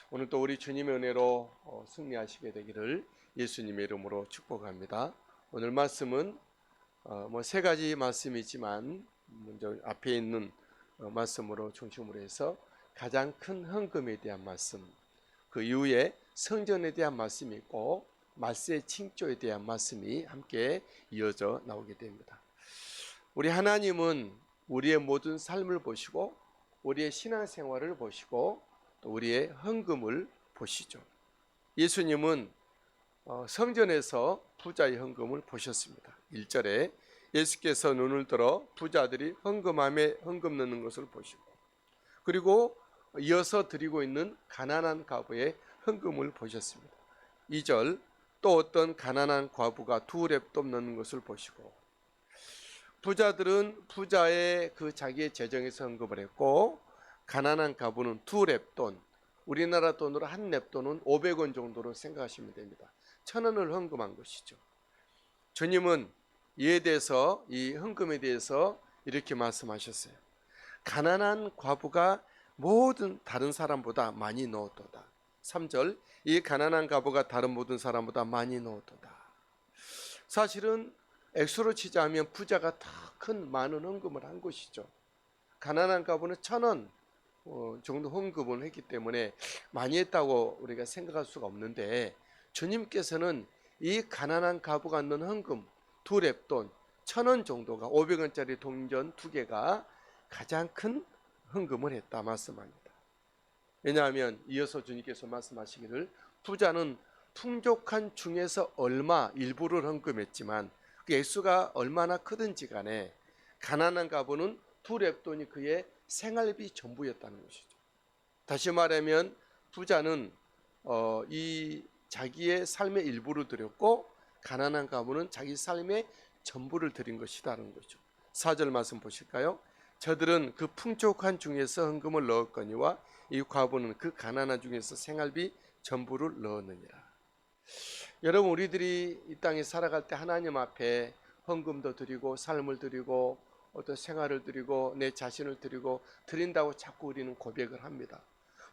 오늘 또 우리 주님의 은혜로 승리하시게 되기를 예수님의 이름으로 축복합니다. 오늘 말씀은 세 가지 말씀이지만 먼저 앞에 있는 말씀으로 중심으로 해서 가장 큰 헌금에 대한 말씀, 그 이후에 성전에 대한 말씀이 있고 말세 칭조에 대한 말씀이 함께 이어져 나오게 됩니다. 우리 하나님은 우리의 모든 삶을 보시고 우리의 신앙생활을 보시고 또 우리의 헌금을 보시죠. 예수님은 성전에서 부자의 헌금을 보셨습니다. 1절에 예수께서 눈을 들어 부자들이 헌금함에 헌금 넣는 것을 보시고, 그리고 이어서 드리고 있는 가난한 과부의 헌금을 보셨습니다. 2절 또 어떤 가난한 과부가 2렙돈 넣는 것을 보시고, 부자들은 부자의 그 자기의 재정에서 헌금을 했고, 가난한 과부는 2렙돈, 우리나라 돈으로 한 렙돈은 500원 정도로 생각하시면 됩니다. 1,000원을 헌금한 것이죠. 주님은 이에 대해서, 이 헌금에 대해서 이렇게 말씀하셨어요. 가난한 과부가 모든 다른 사람보다 많이 넣었도다. 3절 이 가난한 과부가 다른 모든 사람보다 많이 넣었도다. 사실은 액수로 치자면 부자가 더 큰 많은 헌금을 한 것이죠. 가난한 과부는 1,000원 정도 헌금을 했기 때문에 많이 했다고 우리가 생각할 수가 없는데, 주님께서는 이 가난한 과부가 넣은 헌금 2렙돈 1,000원 정도가 500원짜리 동전 2개가 가장 큰 헌금을 했다 말씀합니다. 왜냐하면 이어서 주님께서 말씀하시기를 부자는 풍족한 중에서 얼마 일부를 헌금했지만 그 액수가 얼마나 크든지 간에 가난한 과부는 2렙돈이 그의 생활비 전부였다는 것이죠. 다시 말하면 부자는 이 자기의 삶의 일부를 드렸고, 가난한 과부는 자기 삶의 전부를 드린 것이다는 거죠. 4절 말씀 보실까요? 저들은 그 풍족한 중에서 헌금을 넣었거니와 이 과부는 그 가난한 중에서 생활비 전부를 넣었느니라. 여러분, 우리들이 이 땅에 살아갈 때 하나님 앞에 헌금도 드리고 삶을 드리고 어떤 생활을 드리고 내 자신을 드린다고 자꾸 우리는 고백을 합니다.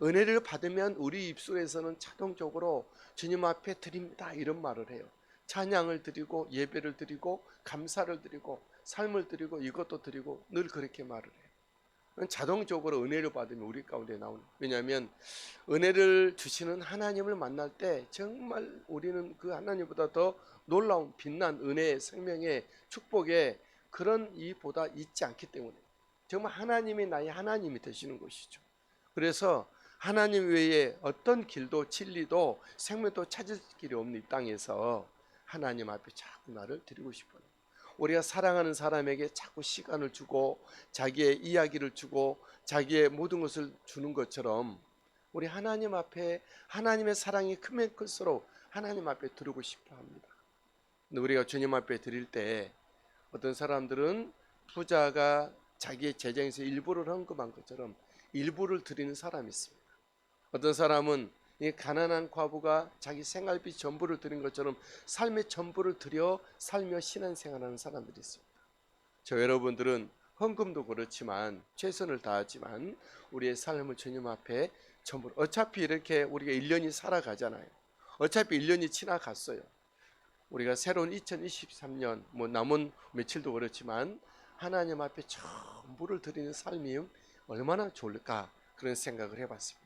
은혜를 받으면 우리 입술에서는 자동적으로 주님 앞에 드립니다 이런 말을 해요. 찬양을 드리고 예배를 드리고 감사를 드리고 삶을 드리고 이것도 드리고 늘 그렇게 말을 해요. 자동적으로 은혜를 받으면 우리 가운데 나오는. 왜냐하면 은혜를 주시는 하나님을 만날 때 정말 우리는 그 하나님보다 더 놀라운 빛난 은혜의 생명의 축복의 그런 이보다 있지 않기 때문에 정말 하나님이 나의 하나님이 되시는 것이죠. 그래서 하나님 외에 어떤 길도 진리도 생명도 찾을 길이 없는 이 땅에서 하나님 앞에 자꾸 나를 드리고 싶어요. 우리가 사랑하는 사람에게 자꾸 시간을 주고 자기의 이야기를 주고 자기의 모든 것을 주는 것처럼 우리 하나님 앞에 하나님의 사랑이 크면 클수록 하나님 앞에 드리고 싶어 합니다. 근데 우리가 주님 앞에 드릴 때 어떤 사람들은 부자가 자기의 재정에서 일부를 헌금한 것처럼 일부를 드리는 사람이 있습니다. 어떤 사람은 이 가난한 과부가 자기 생활비 전부를 드린 것처럼 삶의 전부를 들여 살며 신앙생활하는 사람들이 있습니다. 저 여러분들은 헌금도 그렇지만 최선을 다하지만 우리의 삶을 주님 앞에 전부, 어차피 이렇게 우리가 1년이 살아가잖아요. 어차피 1년이 지나갔어요. 우리가 새로운 2023년 남은 며칠도 그렇지만 하나님 앞에 전부를 드리는 삶이 얼마나 좋을까 그런 생각을 해봤습니다.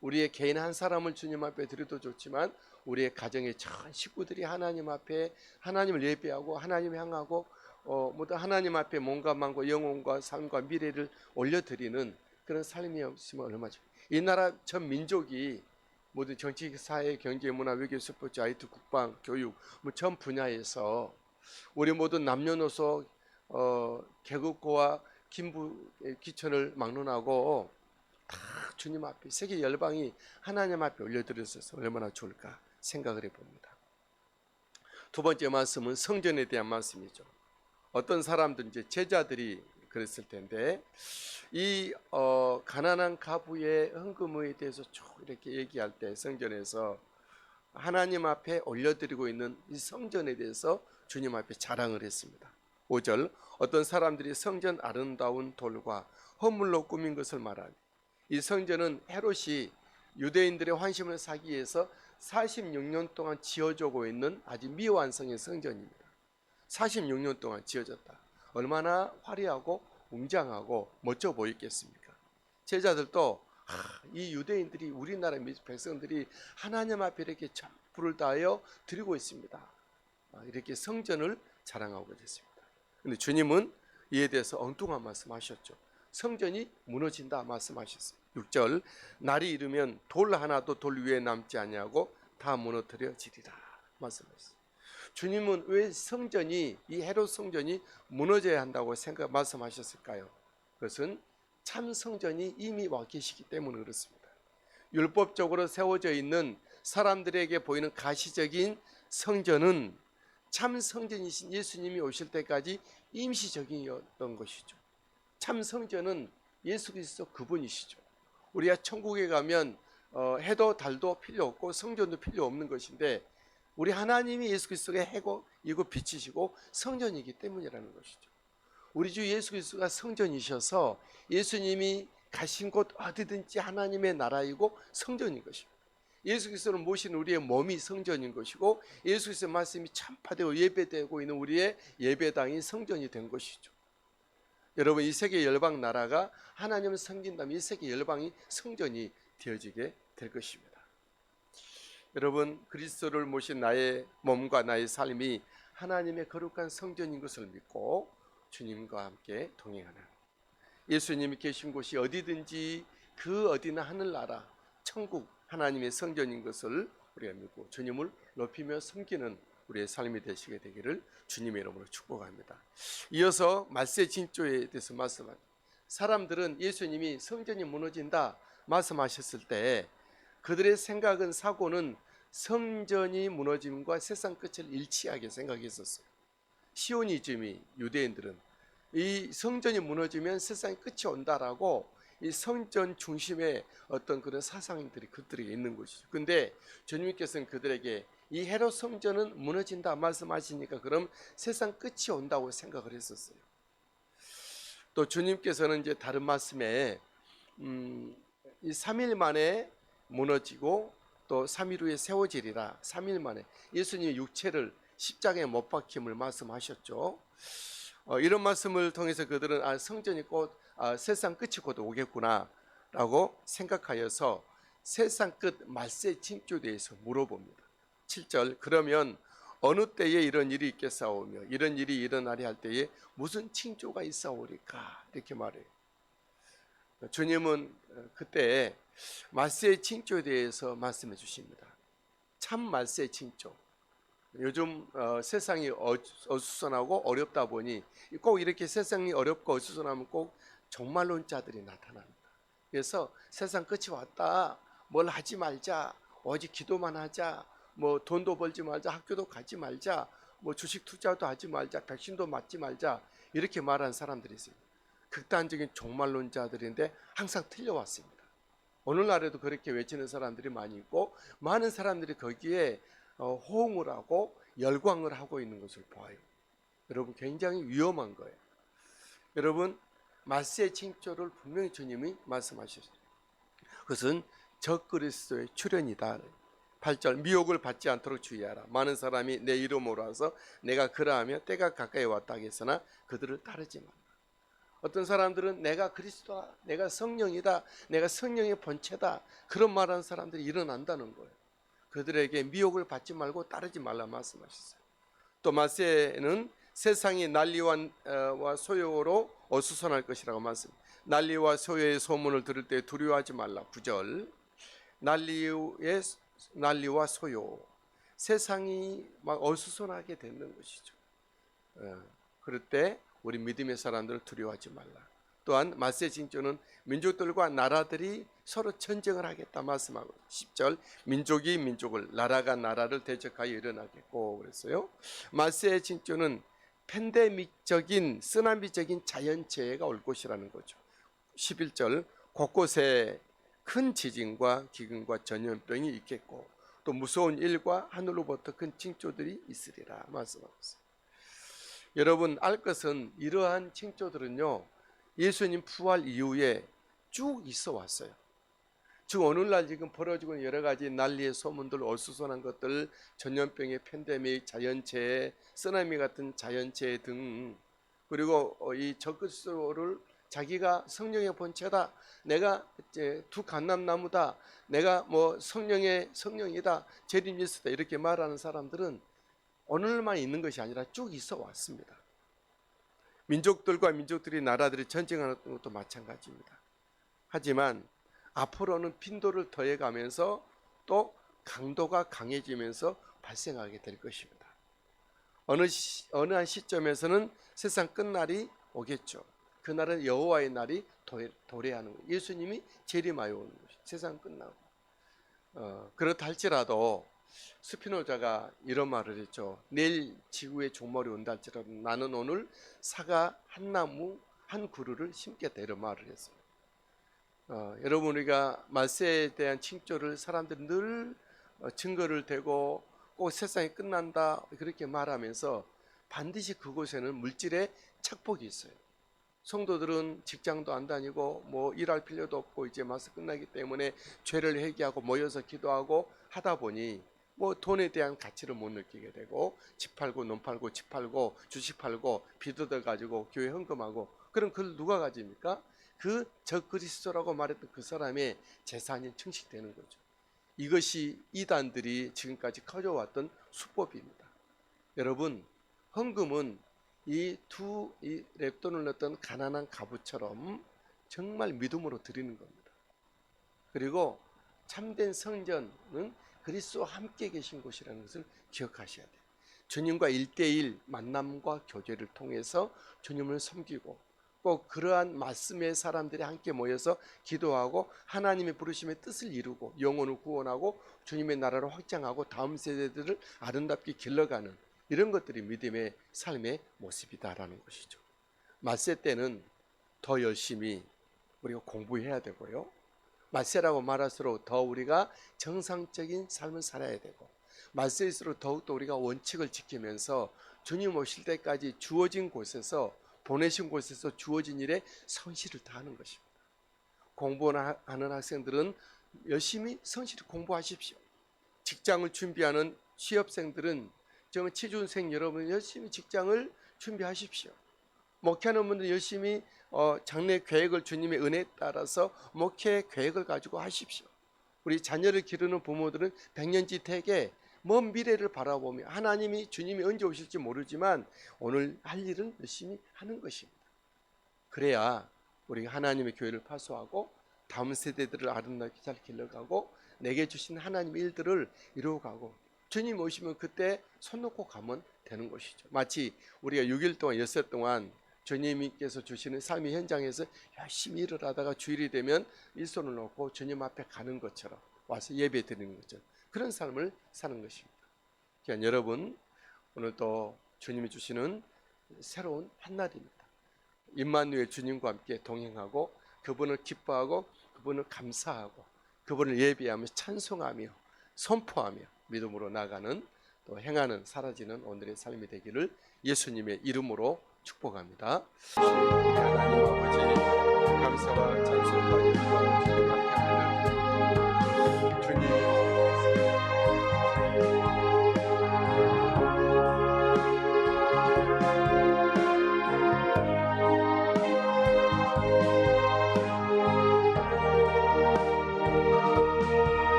우리의 개인 한 사람을 주님 앞에 드려도 좋지만 우리의 가정의 전 식구들이 하나님 앞에 하나님을 예배하고 하나님 향하고 모두 하나님 앞에 몸과 마음과 영혼과 삶과 미래를 올려드리는 그런 삶이 없으면 얼마나 좋을까. 이 나라 전 민족이 모든 정치, 사회, 경제, 문화, 외교, 스포츠, IT, 국방, 교육 전 분야에서 우리 모든 남녀노소 개국고와 기천을 막론하고 다 주님 앞에 세계 열방이 하나님 앞에 올려드렸어서 얼마나 좋을까 생각을 해봅니다. 두 번째 말씀은 성전에 대한 말씀이죠. 어떤 사람들 이제 제자들이 그랬을 텐데 이 가난한 과부의 헌금에 대해서 쭉 이렇게 얘기할 때 성전에서 하나님 앞에 올려드리고 있는 이 성전에 대해서 주님 앞에 자랑을 했습니다. 5절 어떤 사람들이 성전 아름다운 돌과 헌물로 꾸민 것을 말하니 이 성전은 헤롯이 유대인들의 환심을 사기 위해서 46년 동안 지어지고 있는 아주 미완성의 성전입니다. 46년 동안 지어졌다. 얼마나 화려하고 웅장하고 멋져 보이겠습니까? 제자들도 이 유대인들이 우리나라 백성들이 하나님 앞에 이렇게 불을 다하여 드리고 있습니다. 이렇게 성전을 자랑하고 있습니다. 그런데 주님은 이에 대해서 엉뚱한 말씀하셨죠. 성전이 무너진다 말씀하셨어요. 6절 날이 이르면 돌 하나도 돌 위에 남지 아니하고 다 무너뜨려지리라 말씀하셨어요. 주님은 왜 성전이 이 헤롯 성전이 무너져야 한다고 말씀하셨을까요? 그것은 참 성전이 이미 와 계시기 때문에 그렇습니다. 율법적으로 세워져 있는 사람들에게 보이는 가시적인 성전은 참 성전이신 예수님이 오실 때까지 임시적이었던 것이죠. 참 성전은 예수 그리스도 그분이시죠. 우리가 천국에 가면 해도 달도 필요 없고 성전도 필요 없는 것인데 우리 하나님이 예수 그리스도의 해고 이고 빛이시고 성전이기 때문이라는 것이죠. 우리 주 예수 그리스도가 성전이셔서 예수님이 가신 곳 어디든지 하나님의 나라이고 성전인 것입니다. 예수 그리스도를 모신 우리의 몸이 성전인 것이고 예수 그리스도의 말씀이 참파되고 예배되고 있는 우리의 예배당이 성전이 된 것이죠. 여러분 이 세계 열방 나라가 하나님을 섬긴다면 이 세계 열방이 성전이 되어지게 될 것입니다. 여러분 그리스도를 모신 나의 몸과 나의 삶이 하나님의 거룩한 성전인 것을 믿고 주님과 함께 동행하는 예수님이 계신 곳이 어디든지 그 어디나 하늘나라 천국 하나님의 성전인 것을 우리가 믿고 주님을 높이며 섬기는 우리의 삶이 되시게 되기를 주님의 이름으로 축복합니다. 이어서 말세 진조에 대해서 말씀합니다. 사람들은 예수님이 성전이 무너진다 말씀하셨을 때 그들의 생각은 사고는 성전이 무너짐과 세상 끝을 일치하게 생각했었어요. 시오니즘이 유대인들은 이 성전이 무너지면 세상의 끝이 온다라고 이 성전 중심의 어떤 그런 사상들이 그들에게 있는 것이죠. 근데 주님께서는 그들에게 이 헤롯 성전은 무너진다 말씀하시니까 그럼 세상 끝이 온다고 생각을 했었어요. 또 주님께서는 이제 다른 말씀에 이 3일 만에 무너지고 또 3일 후에 세워지리라. 3일 만에 예수님의 육체를 십자가에 못 박힘을 말씀하셨죠. 이런 말씀을 통해서 그들은 성전이 곧 세상 끝이 곧 오겠구나 라고 생각하여서 세상 끝 말세 징조에 대해서 물어봅니다. 7절 그러면 어느 때에 이런 일이 있겠사오며 이런 일이 일어나리 할 때에 무슨 징조가 있사오리까 이렇게 말해요. 주님은 그때 말세의 징조에 대해서 말씀해 주십니다. 참 말세의 징조. 요즘 세상이 어수선하고 어렵다 보니 꼭 이렇게 세상이 어렵고 어수선하면 꼭 종말론자들이 나타납니다. 그래서 세상 끝이 왔다. 뭘 하지 말자. 오직 기도만 하자. 뭐 돈도 벌지 말자. 학교도 가지 말자. 뭐 주식 투자도 하지 말자. 백신도 맞지 말자. 이렇게 말하는 사람들이 있어요. 극단적인 종말론자들인데 항상 틀려왔습니다. 오늘날에도 그렇게 외치는 사람들이 많이 있고 많은 사람들이 거기에 호응을 하고 열광을 하고 있는 것을 보아요. 여러분 굉장히 위험한 거예요. 여러분 말세의 징조를 분명히 주님이 말씀하셨어요. 그것은 적그리스도의 출현이다. 8절 미혹을 받지 않도록 주의하라. 많은 사람이 내 이름으로 와서 내가 그러하며 때가 가까이 왔다 하겠으나 그들을 따르지 마라. 어떤 사람들은 내가 그리스도다, 내가 성령이다, 내가 성령의 본체다 그런 말하는 사람들이 일어난다는 거예요. 그들에게 미혹을 받지 말고 따르지 말라 말씀하셨어요. 또 말세에는 세상이 난리와 소요로 어수선할 것이라고 말씀. 난리와 소요의 소문을 들을 때 두려워하지 말라. 9절 난리와 소요 세상이 막 어수선하게 되는 것이죠. 그럴 때 우리 믿음의 사람들을 두려워하지 말라. 또한 말세 징조는 민족들과 나라들이 서로 전쟁을 하겠다 말씀하고 10절 민족이 민족을 나라가 나라를 대적하여 일어나겠고 그랬어요. 말세의 징조는 팬데믹적인 쓰나미적인 자연재해가 올 것이라는 거죠. 11절 곳곳에 큰 지진과 기근과 전염병이 있겠고 또 무서운 일과 하늘로부터 큰 징조들이 있으리라 말씀하고 있어요. 여러분 알 것은 이러한 징조들은요 예수님 부활 이후에 쭉 있어 왔어요. 즉 오늘날 지금 벌어지고 있는 여러 가지 난리의 소문들, 어수선한 것들, 전염병의 팬데믹, 자연재해, 쓰나미 같은 자연재해 등, 그리고 이 적그리스도를 자기가 성령의 본체다, 내가 이제 두 감람나무다, 내가 뭐 성령이다, 재림 예수다 이렇게 말하는 사람들은 오늘만 있는 것이 아니라 쭉 있어 왔습니다. 민족들과 민족들이 나라들이 전쟁하는 것도 마찬가지입니다. 하지만 앞으로는 빈도를 더해가면서 또 강도가 강해지면서 발생하게 될 것입니다. 어느 한 시점에서는 세상 끝날이 오겠죠. 그날은 여호와의 날이 도래하는 거예요. 예수님이 재림하여 오는 것이 세상 끝나고. 그렇다 할지라도 스피노자가 이런 말을 했죠. 내일 지구에 종말이 온다 할지라도 나는 오늘 사과 한 나무 한 그루를 심겠다 이런 말을 했어요. 여러분 우리가 말세에 대한 징조를 사람들이 늘 증거를 대고 꼭 세상이 끝난다 그렇게 말하면서 반드시 그곳에는 물질의 착복이 있어요. 성도들은 직장도 안 다니고 뭐 일할 필요도 없고 이제 말세 끝나기 때문에 죄를 회개하고 모여서 기도하고 하다 보니 뭐 돈에 대한 가치를 못 느끼게 되고 집 팔고 논 팔고 집 팔고 주식 팔고 빚어들 가지고 교회 헌금하고 그럼 그걸 누가 가집니까? 그 적그리스도라고 말했던 그 사람의 재산이 증식되는 거죠. 이것이 이단들이 지금까지 커져왔던 수법입니다. 여러분 헌금은 이 랩돈을 넣었던 가난한 가부처럼 정말 믿음으로 드리는 겁니다. 그리고 참된 성전은 그리스도와 함께 계신 곳이라는 것을 기억하셔야 돼요. 주님과 1:1 만남과 교제를 통해서 주님을 섬기고 꼭 그러한 말씀의 사람들이 함께 모여서 기도하고 하나님의 부르심의 뜻을 이루고 영혼을 구원하고 주님의 나라를 확장하고 다음 세대들을 아름답게 길러가는 이런 것들이 믿음의 삶의 모습이다라는 것이죠. 말세 때는 더 열심히 우리가 공부해야 되고요. 말세라고 말할수록 더 우리가 정상적인 삶을 살아야 되고 말세일수록 더욱더 우리가 원칙을 지키면서 주님 오실 때까지 주어진 곳에서 보내신 곳에서 주어진 일에 성실을 다하는 것입니다. 공부하는 학생들은 열심히 성실히 공부하십시오. 직장을 준비하는 취업생들은 정말 취준생 여러분 열심히 직장을 준비하십시오. 목회하는 분들 열심히 장래 계획을 주님의 은혜에 따라서 목회 계획을 가지고 하십시오. 우리 자녀를 기르는 부모들은 백년지택에 먼 미래를 바라보며 하나님이 주님이 언제 오실지 모르지만 오늘 할 일은 열심히 하는 것입니다. 그래야 우리가 하나님의 교회를 파수하고 다음 세대들을 아름답게 잘 길러가고 내게 주신 하나님의 일들을 이루어가고 주님 오시면 그때 손 놓고 가면 되는 것이죠. 마치 우리가 6일 동안 엿새 동안 주님께서 주시는 삶의 현장에서 열심히 일을 하다가 주일이 되면 일손을 놓고 주님 앞에 가는 것처럼 와서 예배 드리는 것처럼 그런 삶을 사는 것입니다. 그러니까 여러분 오늘도 주님이 주시는 새로운 한날입니다. 임마누엘 주님과 함께 동행하고 그분을 기뻐하고 그분을 감사하고 그분을 예배하며 찬송하며 선포하며 믿음으로 나가는 또 행하는 사라지는 오늘의 삶이 되기를 예수님의 이름으로 축복합니다. 하나님 아버지 감사와 찬송과 기쁨과 주님 앞에 주님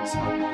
감사합니다.